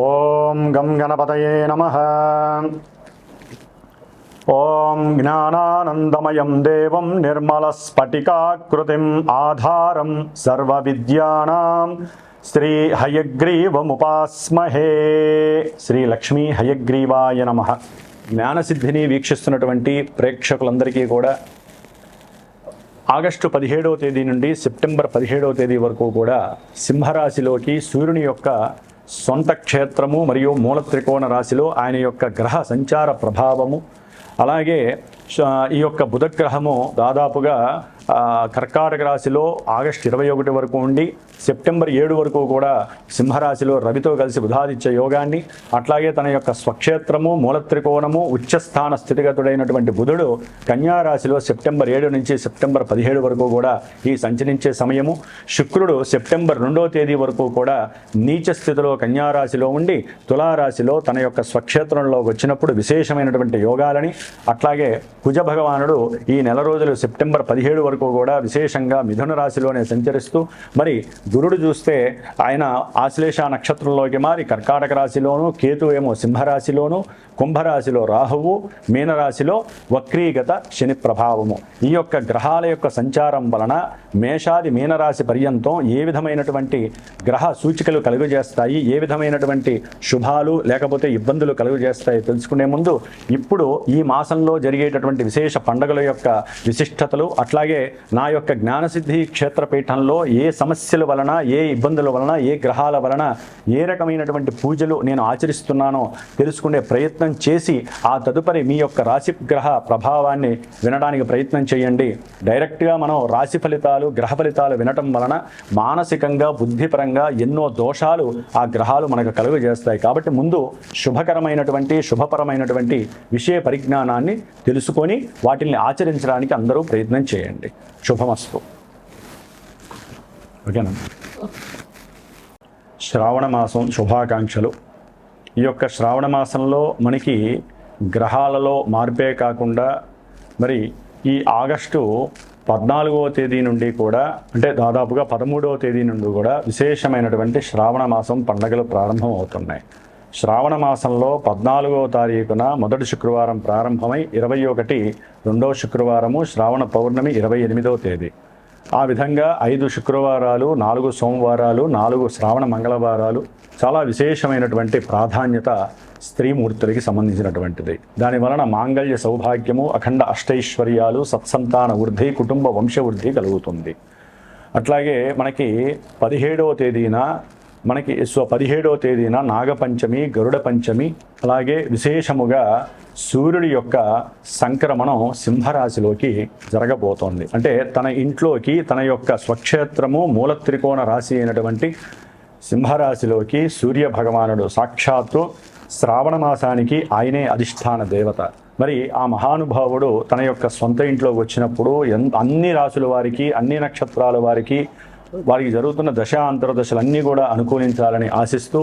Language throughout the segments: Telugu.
ఓం గం గణపతయే నమః. ఓం జ్ఞానానందమయం దేవం నిర్మలస్ఫటికాకృతిం ఆధారం సర్వవిద్యానాం శ్రీ హయగ్రీవముపాస్మహే. శ్రీ లక్ష్మీ హయగ్రీవాయ నమః. జ్ఞానసిద్ధిని వీక్షిస్తున్నటువంటి ప్రేక్షకులందరికీ కూడా ఆగస్టు 17వ తేదీ నుండి సెప్టెంబర్ 17వ తేదీ వరకు కూడా సింహరాశిలోకి సూర్యుని యొక్క సొంత క్షేత్రము మరియు మూల త్రికోణ రాశిలో ఆయన యొక్క గ్రహ సంచార ప్రభావము, అలాగే ఈ యొక్క బుధగ్రహము దాదాపుగా కర్కాటక రాశిలో ఆగస్టు 21 వరకు ఉండి సెప్టెంబర్ 7 వరకు కూడా సింహరాశిలో రవితో కలిసి బుధాదిత్య యోగాన్ని, అట్లాగే తన యొక్క స్వక్షేత్రము మూల త్రికోణము ఉచ్చస్థాన స్థితిగతుడైనటువంటి బుధుడు కన్యారాశిలో సెప్టెంబర్ 7 నుంచి సెప్టెంబర్ 17 వరకు కూడా ఈ సంచరించే సమయము. శుక్రుడు సెప్టెంబర్ 2వ తేదీ వరకు కూడా నీచ స్థితిలో కన్యారాశిలో ఉండి తులారాశిలో తన యొక్క స్వక్షేత్రంలో వచ్చినప్పుడు విశేషమైనటువంటి యోగాలని, అట్లాగే కుజ భగవానుడు ఈ నెల రోజులు సెప్టెంబర్ 17 వరకు కూడా విశేషంగా మిథున రాశిలోనే సంచరిస్తూ, మరి గురుడు చూస్తే ఆయన ఆశ్లేష నక్షత్రంలోకి మారి కర్కాటక రాశిలోను, కేతు ఏమో సింహరాశిలోను, కుంభరాశిలో రాహువు, మీనరాశిలో వక్రీగత శని ప్రభావము. ఈ యొక్క గ్రహాల యొక్క సంచారం వలన మేషాది మీనరాశి పర్యంతం ఏ విధమైనటువంటి గ్రహ సూచికలు కలుగజేస్తాయి, ఏ విధమైనటువంటి శుభాలు లేకపోతే ఇబ్బందులు కలుగజేస్తాయి తెలుసుకునే ముందు ఇప్పుడు ఈ మాసంలో జరిగేటటువంటి విశేష పండుగల యొక్క విశిష్టతలు, అట్లాగే నా యొక్క జ్ఞానసిద్ధి క్షేత్రపీఠంలో ఏ సమస్యల వలన, ఏ ఇబ్బందుల వలన, ఏ గ్రహాల వలన ఏ రకమైనటువంటి పూజలు నేను ఆచరిస్తున్నానో తెలుసుకునే ప్రయత్నం చేసి ఆ తదుపరి మీ యొక్క రాశి గ్రహ ప్రభావాన్ని వినడానికి ప్రయత్నం చేయండి. డైరెక్ట్గా మనం రాశి ఫలితాలు, గ్రహ ఫలితాలు వినటం వలన మానసికంగా బుద్ధిపరంగా ఎన్నో దోషాలు ఆ గ్రహాలు మనకు కలుగజేస్తాయి. కాబట్టి ముందు శుభకరమైనటువంటి శుభపరమైనటువంటి విషయ పరిజ్ఞానాన్ని తెలుసుకొని వాటిని ఆచరించడానికి అందరూ ప్రయత్నం చేయండి. శుభమస్తు. ఓకేనా? శ్రావణ మాసం శుభాకాంక్షలు. ఈ యొక్క శ్రావణ మాసంలో మనకి గ్రహాలలో మార్పే కాకుండా మరి ఈ ఆగస్టు 14వ తేదీ నుండి కూడా, అంటే దాదాపుగా 13వ తేదీ నుండి కూడా విశేషమైనటువంటి శ్రావణ మాసం పండుగలు ప్రారంభం అవుతున్నాయి. శ్రావణ మాసంలో 14వ తారీఖున మొదటి శుక్రవారం ప్రారంభమై 21 రెండవ శుక్రవారము, శ్రావణ పౌర్ణమి 28వ తేదీ. ఆ విధంగా 5 శుక్రవారాలు, 4 సోమవారాలు, 4 శ్రావణ మంగళవారాలు చాలా విశేషమైనటువంటి ప్రాధాన్యత స్త్రీమూర్తులకి సంబంధించినటువంటిది. దానివలన మాంగళ్య సౌభాగ్యము, అఖండ అష్టైశ్వర్యాలు, సత్సంతాన వృద్ధి, కుటుంబ వంశ వృద్ధి కలుగుతుంది. అట్లాగే మనకి 17వ తేదీన 17వ తేదీన నాగపంచమి, గరుడ పంచమి, అలాగే విశేషముగా సూర్యుడి యొక్క సంక్రమణం సింహరాశిలోకి జరగబోతోంది. అంటే తన ఇంట్లోకి తన యొక్క స్వక్షేత్రము మూల త్రికోణ రాశి అయినటువంటి సింహరాశిలోకి సూర్య భగవానుడు సాక్షాత్తు శ్రావణ మాసానికి ఆయనే అధిష్టాన దేవత. మరి ఆ మహానుభావుడు తన యొక్క సొంత ఇంట్లోకి వచ్చినప్పుడు అన్ని రాశుల వారికి, అన్ని నక్షత్రాల వారికి జరుగుతున్న దశ అంతర్దశలన్నీ కూడా అనుకూలించాలని ఆశిస్తూ,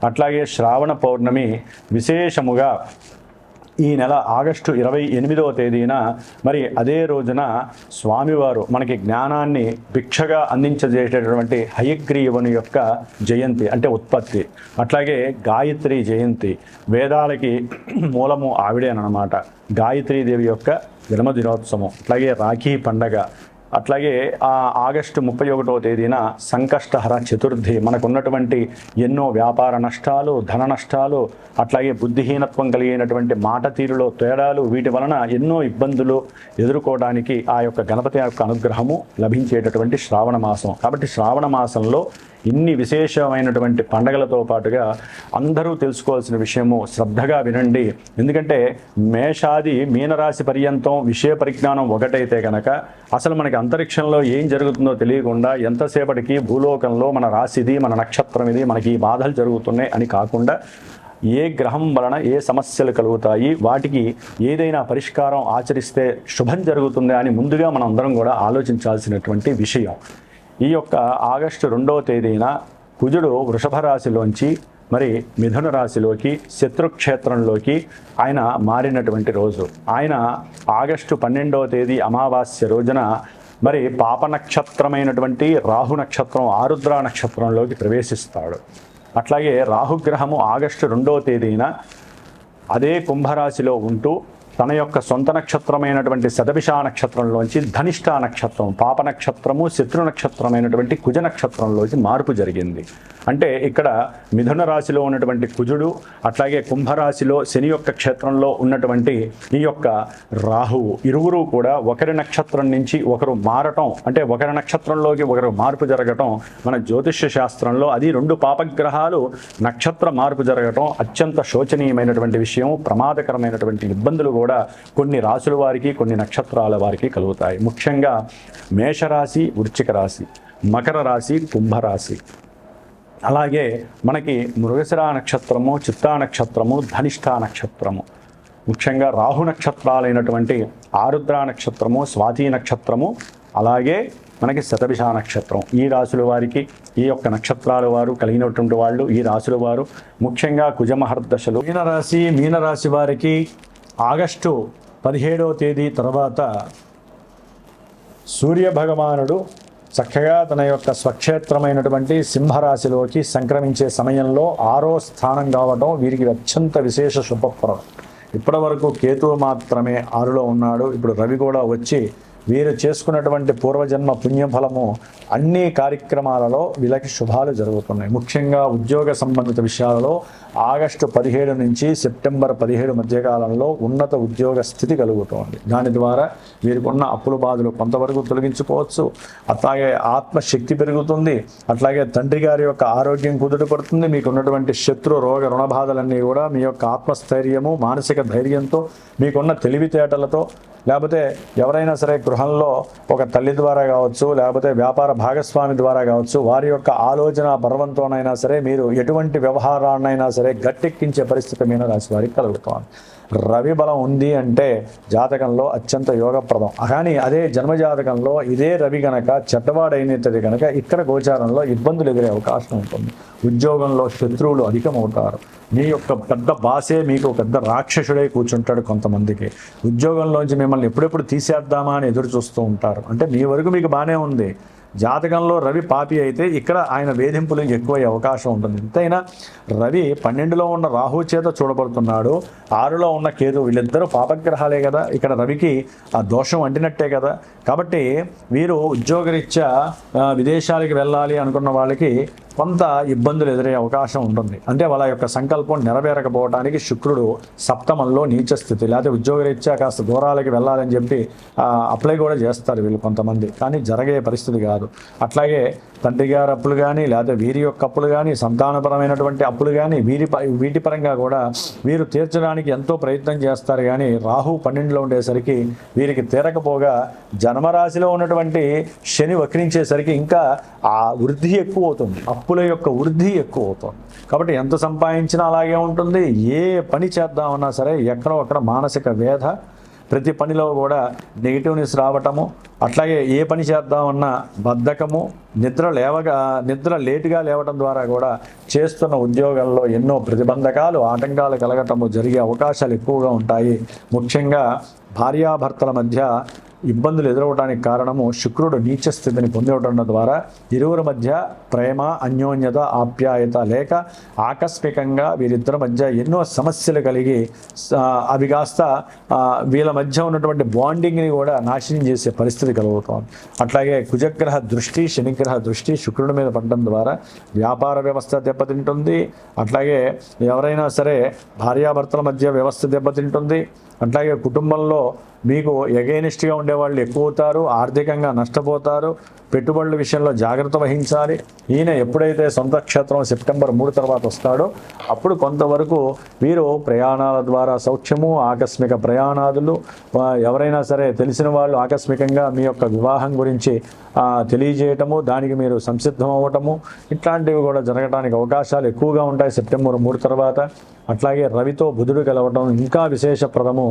అట్లాగే శ్రావణ పౌర్ణమి విశేషముగా ఈ నెల ఆగస్టు 28వ తేదీన మరి అదే రోజున స్వామివారు మనకి జ్ఞానాన్ని భిక్షగా అందించజేసేటటువంటి హయగ్రీవుని యొక్క జయంతి, అంటే ఉత్పత్తి. అట్లాగే గాయత్రి జయంతి, వేదాలకి మూలము ఆవిడేనమాట. గాయత్రీదేవి యొక్క జన్మదినోత్సవం, అట్లాగే రాఖీ పండగ, అట్లాగే ఆగస్టు 31వ తేదీన సంకష్టహర చతుర్థి. మనకున్నటువంటి ఎన్నో వ్యాపార నష్టాలు, ధన నష్టాలు, అట్లాగే బుద్ధిహీనత్వం కలిగినటువంటి మాట తీరులో తేడాలు, వీటి వలన ఎన్నో ఇబ్బందులు ఎదుర్కోవడానికి ఆ యొక్క గణపతి యొక్క అనుగ్రహము లభించేటటువంటి శ్రావణ మాసం. కాబట్టి శ్రావణ మాసంలో ఇన్ని విశేషమైనటువంటి పండగలతో పాటుగా అందరూ తెలుసుకోవాల్సిన విషయము శ్రద్ధగా వినండి. ఎందుకంటే మేషాది మీనరాశి పర్యంతం విషయ పరిజ్ఞానం ఒకటైతే కనుక అసలు మనకి అంతరిక్షంలో ఏం జరుగుతుందో తెలియకుండా ఎంతసేపటికి భూలోకంలో మన రాశిది, మన నక్షత్రం ఇది, మనకి ఈ బాధలు జరుగుతున్నాయి అని కాకుండా ఏ గ్రహం వలన ఏ సమస్యలు కలుగుతాయి, వాటికి ఏదైనా పరిష్కారం ఆచరిస్తే శుభం జరుగుతుంది అని ముందుగా మనం అందరం కూడా ఆలోచించాల్సినటువంటి విషయం. ఈ యొక్క ఆగస్టు 2వ తేదీన కుజుడు వృషభ రాశిలోంచి మరి మిథున రాశిలోకి శత్రుక్షేత్రంలోకి ఆయన మారినటువంటి రోజు. ఆయన ఆగస్టు 12వ తేదీ అమావాస్య రోజున మరి పాప నక్షత్రమైనటువంటి రాహు నక్షత్రం ఆరుద్ర నక్షత్రంలోకి ప్రవేశిస్తాడు. అట్లాగే రాహుగ్రహము ఆగస్టు 2వ తేదీన అదే కుంభరాశిలో ఉంటూ తన యొక్క సొంత నక్షత్రమైనటువంటి శతభిష నక్షత్రంలోంచి ధనిష్ట నక్షత్రం, పాప నక్షత్రము, శత్రు నక్షత్రమైనటువంటి కుజ నక్షత్రంలోంచి మార్పు జరిగింది. అంటే ఇక్కడ మిథున రాశిలో ఉన్నటువంటి కుజుడు, అట్లాగే కుంభరాశిలో శని యొక్క క్షేత్రంలో ఉన్నటువంటి ఈ యొక్క రాహువు, ఇరువురు కూడా ఒకరి నక్షత్రం నుంచి ఒకరు మారటం, అంటే ఒకరి నక్షత్రంలోకి ఒకరు మార్పు జరగటం మన జ్యోతిష్య శాస్త్రంలో, అది 2 పాపగ్రహాలు నక్షత్ర మార్పు జరగటం అత్యంత శోచనీయమైనటువంటి విషయం. ప్రమాదకరమైనటువంటి ఇబ్బందులు కూడా కొన్ని రాశుల వారికి, కొన్ని నక్షత్రాల వారికి కలుగుతాయి. ముఖ్యంగా మేషరాశి, వృశ్చిక రాశి, మకర రాశి, కుంభరాశి, అలాగే మనకి మృగశిర నక్షత్రము, చిత్తా నక్షత్రము, ధనిష్ట నక్షత్రము, ముఖ్యంగా రాహు నక్షత్రాలైనటువంటి ఆరుద్ర నక్షత్రము, స్వాతి నక్షత్రము, అలాగే మనకి శతభిష నక్షత్రం. ఈ రాశుల వారికి, ఈ యొక్క నక్షత్రాల వారు కలిగినటువంటి వాళ్ళు, ఈ రాశుల వారు ముఖ్యంగా కుజమహర్దశలు. మీనరాశి వారికి ఆగస్టు 17వ తేదీ తర్వాత సూర్యభగవానుడు చక్కగా తన యొక్క స్వక్షేత్రమైనటువంటి సింహరాశిలోకి సంక్రమించే సమయంలో 6వ స్థానం కావడం వీరికి అత్యంత విశేష శుభప్రదం. ఇప్పటి వరకు కేతువు మాత్రమే 6లో ఉన్నాడు. ఇప్పుడు రవి కూడా వచ్చి వీరు చేసుకున్నటువంటి పూర్వజన్మ పుణ్యఫలము అన్ని కార్యక్రమాలలో వీళ్ళకి శుభాలు జరుగుతున్నాయి. ముఖ్యంగా ఉద్యోగ సంబంధిత విషయాలలో ఆగస్టు 17 నుంచి సెప్టెంబర్ 17 మధ్యకాలంలో ఉన్నత ఉద్యోగ స్థితి కలుగుతోంది. దాని ద్వారా వీరికి ఉన్న అప్పుల బాధలు కొంతవరకు తొలగించుకోవచ్చు. అట్లాగే ఆత్మశక్తి పెరుగుతుంది. అట్లాగే తండ్రి గారి యొక్క ఆరోగ్యం కుదుటపడుతుంది. మీకు ఉన్నటువంటి శత్రు రోగ రుణ బాధలన్నీ కూడా మీ యొక్క ఆత్మస్థైర్యము, మానసిక ధైర్యంతో, మీకున్న తెలివితేటలతో, లేకపోతే ఎవరైనా సరే గృహంలో ఒక తల్లి ద్వారా కావచ్చు, లేకపోతే వ్యాపార భాగస్వామి ద్వారా కావచ్చు, వారి యొక్క ఆలోచన పర్వంతోనైనా సరే మీరు ఎటువంటి వ్యవహారాన్నైనా సరే గట్టెక్కించే పరిస్థితి మీనరాశి వారికి కలుగుతోంది. రవి బలం ఉంది అంటే జాతకంలో అత్యంత యోగప్రదం. కానీ అదే జన్మజాతకంలో ఇదే రవి గనక చెడ్డవాడైనది కనుక ఇక్కడ గోచారంలో ఇబ్బందులు ఎదురే అవకాశం ఉంటుంది. ఉద్యోగంలో శత్రువులు అధికమవుతారు. మీ యొక్క పెద్ద బాసే మీకు పెద్ద రాక్షసుడే కూర్చుంటాడు. కొంతమందికి ఉద్యోగంలోంచి మిమ్మల్ని ఎప్పుడెప్పుడు తీసేద్దామా అని ఎదురు చూస్తూ ఉంటారు. అంటే మీ వరకు మీకు బాగానే ఉంది. జాతకంలో రవి పాపి అయితే ఇక్కడ ఆయన వేధింపులు ఎక్కువయ్యే అవకాశం ఉంటుంది. ఎంతైనా రవి 12లో ఉన్న రాహు చేత చూడబడుతున్నాడు, 6లో ఉన్న కేతు, వీళ్ళిద్దరూ పాపగ్రహాలే కదా. ఇక్కడ రవికి ఆ దోషం అంటినట్టే కదా. కాబట్టి వీరు ఉద్యోగరీత్యా విదేశాలకు వెళ్ళాలి అనుకున్న వాళ్ళకి కొంత ఇబ్బందులు ఎదురే అవకాశం ఉంటుంది. అంటే వాళ్ళ యొక్క సంకల్పం నెరవేరకపోవడానికి శుక్రుడు సప్తమంలో నీచ స్థితి, లేకపోతే ఉద్యోగరీత్యా కాస్త దూరాలకి వెళ్ళాలని చెప్పి అప్లై కూడా చేస్తారు వీళ్ళు కొంతమంది, కానీ జరిగే పరిస్థితి కాదు. అట్లాగే తండ్రి గారి అప్పులు కానీ, లేకపోతే వీరి యొక్క అప్పులు కానీ, సంతానపరమైనటువంటి అప్పులు కానీ, వీటి పరంగా కూడా వీరు తీర్చడానికి ఎంతో ప్రయత్నం చేస్తారు. కానీ రాహు 12లో ఉండేసరికి వీరికి తీరకపోగా జన్మరాశిలో ఉన్నటువంటి శని వక్రించేసరికి ఇంకా ఆ వృద్ధి ఎక్కువ అవుతుంది, అప్పుల యొక్క వృద్ధి ఎక్కువ అవుతుంది. కాబట్టి ఎంత సంపాదించినా అలాగే ఉంటుంది. ఏ పని చేద్దామన్నా సరే ఎక్కడో అక్కడ మానసిక వేధ, ప్రతి పనిలో కూడా నెగిటివ్నెస్ రావటము, అట్లాగే ఏ పని చేద్దామన్నా బద్ధకము, నిద్ర లేటుగా లేవటం ద్వారా కూడా చేస్తున్న ఉద్యోగంలో ఎన్నో ప్రతిబంధకాలు, ఆటంకాలు కలగటము జరిగే అవకాశాలు ఎక్కువగా ఉంటాయి. ముఖ్యంగా భార్యాభర్తల మధ్య ఇబ్బందులు ఎదురవడానికి కారణము శుక్రుడు నీచ స్థితిని పొందడం ద్వారా ఇరువురి మధ్య ప్రేమ, అన్యోన్యత, ఆప్యాయత లేక ఆకస్మికంగా వీరిద్దరి మధ్య ఎన్నో సమస్యలు కలిగి అవి కాస్త వీళ్ళ మధ్య ఉన్నటువంటి బాండింగ్ని కూడా నాశనం చేసే పరిస్థితి కలుగుతోంది. అట్లాగే కుజగ్రహ దృష్టి, శనిగ్రహ దృష్టి శుక్రుడి మీద పడడం ద్వారా వ్యాపార వ్యవస్థ దెబ్బతింటుంది. అట్లాగే ఎవరైనా సరే భార్యాభర్తల మధ్య వ్యవస్థ దెబ్బతింటుంది. అట్లాగే కుటుంబంలో మీకు ఎగైనిస్ట్గా ఉండేవాళ్ళు ఎక్కువ అవుతారు, ఆర్థికంగా నష్టపోతారు. పెట్టుబడుల విషయంలో జాగ్రత్త వహించాలి. ఈయన ఎప్పుడైతే సొంత క్షేత్రం సెప్టెంబర్ 3 తర్వాత వస్తాడో అప్పుడు కొంతవరకు వీరు ప్రయాణాల ద్వారా సౌఖ్యము, ఆకస్మిక ప్రయాణాదులు, ఎవరైనా సరే తెలిసిన వాళ్ళు ఆకస్మికంగా మీ యొక్క వివాహం గురించి తెలియజేయటము, దానికి మీరు సంసిద్ధం అవ్వటము, ఇట్లాంటివి కూడా జరగడానికి అవకాశాలు ఎక్కువగా ఉంటాయి సెప్టెంబర్ 3 తర్వాత. అట్లాగే రవితో బుధుడు కలవటం ఇంకా విశేషప్రదము.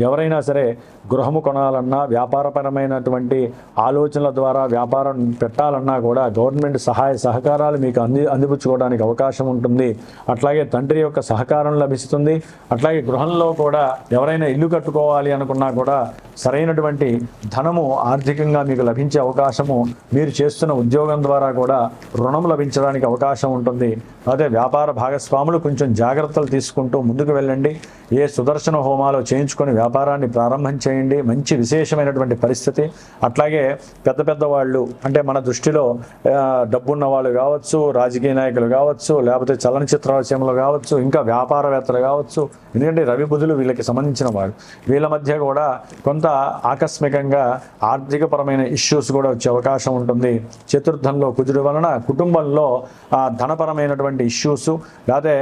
ఎవరైనా సరే గృహము కొనాలన్నా, వ్యాపారపరమైనటువంటి ఆలోచనల ద్వారా వ్యాపారం పెట్టాలన్నా కూడా గవర్నమెంట్ సహాయ సహకారాలు మీకు అందిపుచ్చుకోవడానికి అవకాశం ఉంటుంది. అట్లాగే తండ్రి యొక్క సహకారం లభిస్తుంది. అట్లాగే గృహంలో కూడా ఎవరైనా ఇల్లు కట్టుకోవాలి అనుకున్నా కూడా సరైనటువంటి ధనము ఆర్థికంగా మీకు లభించే అవకాశము, మీరు చేస్తున్న ఉద్యోగం ద్వారా కూడా రుణం లభించడానికి అవకాశం ఉంటుంది. అదే వ్యాపార భాగస్వాములు కొంచెం జాగ్రత్తలు తీసుకుంటూ ముందుకు వెళ్ళండి. ఏ సుదర్శన హోమాలు చేయించుకొని వ్యాపారాన్ని ప్రారంభం చేయండి. మంచి విశేషమైనటువంటి పరిస్థితి. అట్లాగే పెద్ద పెద్ద వాళ్ళు అంటే మన దృష్టిలో డబ్బున్న వాళ్ళు కావచ్చు, రాజకీయ నాయకులు కావచ్చు, లేకపోతే చలనచిత్ర విషయంలో కావచ్చు, ఇంకా వ్యాపారవేత్తలు కావచ్చు, ఎందుకంటే రవి బుధులు వీళ్ళకి సంబంధించిన వాడు. వీళ్ళ మధ్య కూడా కొంత ఆకస్మికంగా ఆర్థికపరమైన ఇష్యూస్ కూడా వచ్చే అవకాశం ఉంటుంది. చతుర్థంలో కుజుడు వలన కుటుంబంలో ధనపరమైనటువంటి ఇష్యూస్, లేకపోతే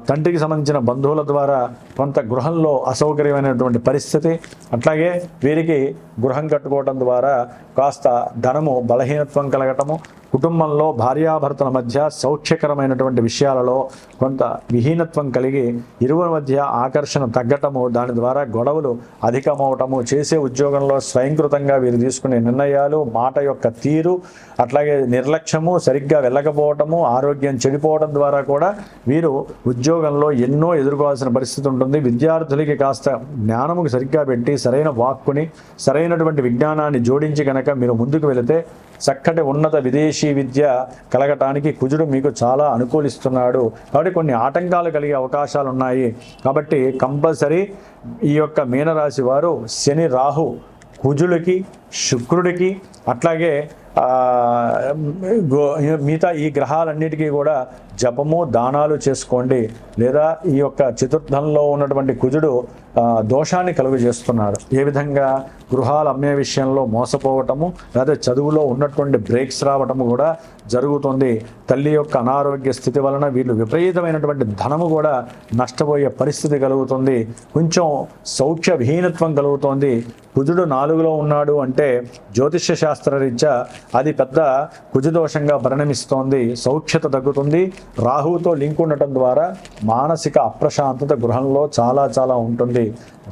తండ్రికి సంబంధించిన బంధువుల ద్వారా కొంత గృహంలో అసౌకర్యమైనటువంటి పరిస్థితి. అట్లాగే వీరికి గృహం కట్టుకోవడం ద్వారా కాస్త ధనము బలహీనత్వం కలగటము, కుటుంబంలో భార్యాభర్తల మధ్య సౌఖ్యకరమైనటువంటి విషయాలలో కొంత విహీనత్వం కలిగి ఇరువురి మధ్య ఆకర్షణ తగ్గటము, దాని ద్వారా గొడవలు అధికమవటము, చేసే ఉద్యోగంలో స్వయంకృతంగా వీరు తీసుకునే నిర్ణయాలు, మాట యొక్క తీరు, అట్లాగే నిర్లక్ష్యము, సరిగ్గా వెళ్ళకపోవటము, ఆరోగ్యం చెడిపోవడం ద్వారా కూడా వీరు ఉద్యోగంలో ఎన్నో ఎదుర్కోవాల్సిన పరిస్థితి ఉంటుంది. విద్యార్థులకి కాస్త జ్ఞానముకు సరిగ్గా పెట్టి సరైన వాక్కుని, సరైనటువంటి విజ్ఞానాన్ని జోడించి కనుక మీరు ముందుకు వెళితే చక్కటి ఉన్నత విదేశీ విద్య కలగటానికి కుజుడు మీకు చాలా అనుకూలిస్తున్నాడు. కాబట్టి కొన్ని ఆటంకాలు కలిగే అవకాశాలు ఉన్నాయి. కాబట్టి కంపల్సరీ ఈ యొక్క మీనరాశి వారు శని, రాహు, కుజులకి, శుక్రుడికి, అట్లాగే మిగతా ఈ గ్రహాలన్నిటికీ కూడా జపము, దానాలు చేసుకోండి. లేదా ఈ యొక్క చతుర్థంలో ఉన్నటువంటి కుజుడు దోషాన్ని కలుగు చేస్తున్నాడు. ఏ విధంగా గృహాలు అమ్మే విషయంలో మోసపోవటము, లేదా చదువులో ఉన్నటువంటి బ్రేక్స్ రావటము కూడా జరుగుతుంది. తల్లి యొక్క అనారోగ్య స్థితి వలన వీళ్ళు విపరీతమైనటువంటి ధనము కూడా నష్టపోయే పరిస్థితి కలుగుతుంది. కొంచెం సౌఖ్య విహీనత్వం కలుగుతోంది. కుజుడు 4లో ఉన్నాడు అంటే జ్యోతిష్య శాస్త్రరీత్యా అది పెద్ద కుజదోషంగా పరిణమిస్తోంది. సౌఖ్యత తగ్గుతుంది. రాహువుతో లింక్ ఉండటం ద్వారా మానసిక అప్రశాంతత గృహంలో చాలా చాలా ఉంటుంది.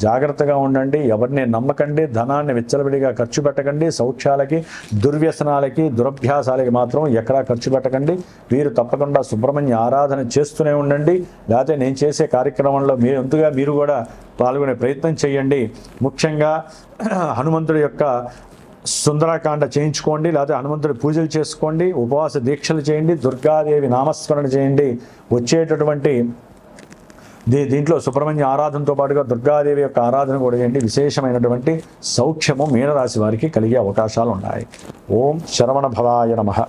జాగ్రత్తగా ఉండండి. ఎవరిని నమ్మకండి. ధనాన్ని విచ్చలవిడిగా ఖర్చు పెట్టకండి. సౌఖ్యాలకి, దుర్వ్యసనాలకి, దురభ్యాసాలకి మాత్రం ఎక్కడా ఖర్చు పెట్టకండి. వీరు తప్పకుండా సుబ్రహ్మణ్య ఆరాధన చేస్తూనే ఉండండి. లేకపోతే నేను చేసే కార్యక్రమంలో మీరు కూడా పాల్గొనే ప్రయత్నం చేయండి. ముఖ్యంగా హనుమంతుడి యొక్క సుందరాకాండ చేయించుకోండి, లేకపోతే హనుమంతుడి పూజలు చేసుకోండి, ఉపవాస దీక్షలు చేయండి, దుర్గాదేవి నామస్మరణ చేయండి. వచ్చేటటువంటి దీంట్లో సుబ్రహ్మణ్య ఆరాధనతో పాటుగా దుర్గాదేవి యొక్క ఆరాధన కూడా చేయండి. విశేషమైనటువంటి సౌఖ్యము మీనరాశి వారికి కలిగే అవకాశాలు ఉన్నాయి. ఓం శరవణ భవాయ నమః.